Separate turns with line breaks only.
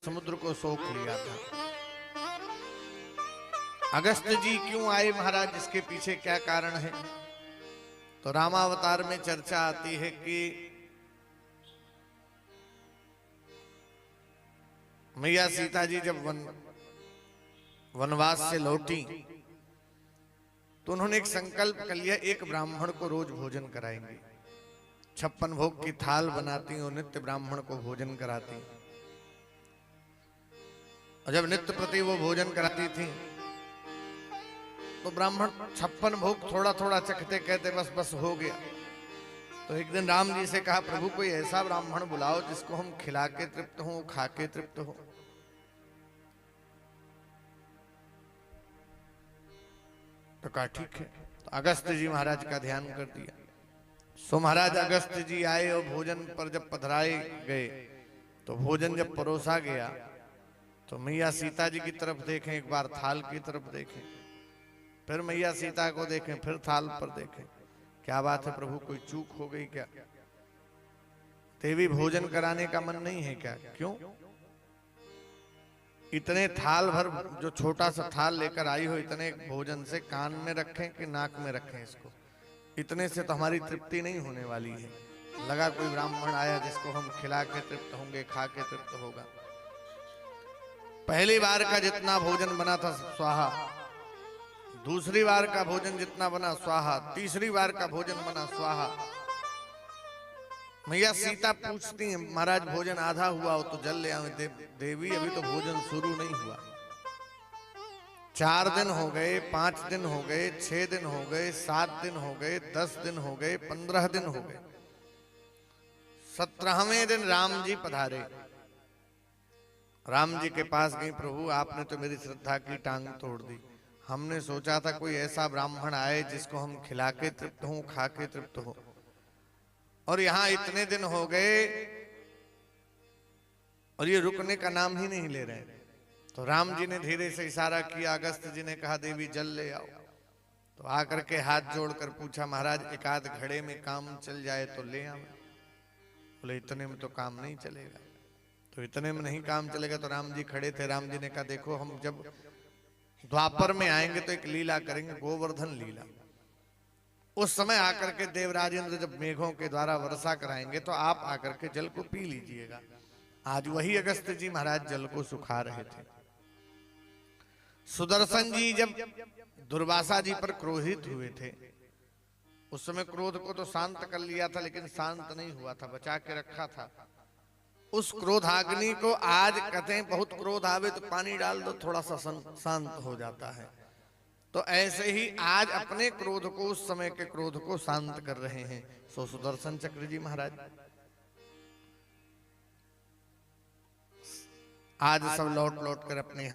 समुद्र को सोख लिया था। अगस्त जी क्यों आए महाराज, इसके पीछे क्या कारण है? तो रामावतार में चर्चा आती है कि मैया सीता जी जब वनवास से लौटी तो उन्होंने एक संकल्प कर लिया, एक ब्राह्मण को रोज भोजन कराएंगे। 56 भोग की थाल बनाती और नित्य ब्राह्मण को भोजन कराती। और जब नित्य प्रति वो भोजन कराती थी तो ब्राह्मण 56 भोग थोड़ा थोड़ा चखते, कहते बस बस हो गया। तो एक दिन राम जी से कहा, प्रभु कोई ऐसा ब्राह्मण बुलाओ जिसको हम खिला के तृप्त हो, खा के तृप्त हो। तो कहा ठीक है। तो अगस्त जी महाराज का ध्यान कर दिया। सो महाराज अगस्त जी आए और भोजन पर जब पधराए गए तो भोजन जब परोसा गया तो मैया सीता जी की तरफ देखें, एक बार थाल की तरफ देखें, फिर मैया सीता को देखें, फिर थाल पर देखें। क्या बात है प्रभु, कोई चूक हो गई क्या? देवी भोजन कराने का मन नहीं है क्या? क्यों? इतने थाल भर जो छोटा सा थाल लेकर आई हो, इतने भोजन से कान में रखें कि नाक में रखें इसको? इतने से तो हमारी तृप्ति नहीं होने वाली है। लगा कोई ब्राह्मण आया जिसको हम खिला के तृप्त होंगे, खा के तृप्त होगा। पहली बार का जितना भोजन बना था स्वाहा, दूसरी बार का भोजन जितना बना स्वाहा, तीसरी बार का भोजन बना स्वाहा। मैया सीता पूछती है, महाराज भोजन आधा हुआ हो तो जल ले आवे। देवी अभी तो भोजन शुरू नहीं हुआ। 4 दिन हो गए, 5 दिन हो गए, 6 दिन हो गए, 7 दिन हो गए, 10 दिन हो गए, 15 दिन हो गए। 17वें दिन राम जी पधारे। राम जी के पास गई, प्रभु आपने तो मेरी श्रद्धा की टांग तोड़ दी। हमने सोचा था कोई ऐसा ब्राह्मण आए जिसको हम खिला के तृप्त हो, खा के तृप्त हो, और यहाँ इतने दिन हो गए और ये रुकने का नाम ही नहीं ले रहे। तो राम जी ने धीरे से इशारा किया, अगस्त जी ने कहा देवी जल ले आओ। तो आकर के हाथ जोड़कर पूछा, महाराज एक आध घड़े में काम चल जाए तो ले आओ। बोले इतने में तो काम नहीं चलेगा। तो इतने में नहीं काम चलेगा। तो राम जी खड़े थे। राम जी ने कहा, देखो हम जब द्वापर में आएंगे तो एक लीला करेंगे, गोवर्धन लीला। उस समय आकर के देवराज इंद्र जब मेघों के द्वारा वर्षा कराएंगे तो आप आकर के जल को पी लीजिएगा। आज वही अगस्त जी महाराज जल को सुखा रहे थे। सुदर्शन जी जब दुर्वासा जी पर क्रोधित हुए थे, उस समय क्रोध को तो शांत कर लिया था, लेकिन शांत नहीं हुआ था, बचा के रखा था। उस क्रोधाग्नि को आज कहते हैं बहुत क्रोध आवे तो पानी डाल दो, थोड़ा सा शांत हो जाता है। तो ऐसे ही आज अपने क्रोध को, उस समय के क्रोध को शांत कर रहे हैं सो सुदर्शन चक्र जी महाराज। आज सब लौट लौट कर अपने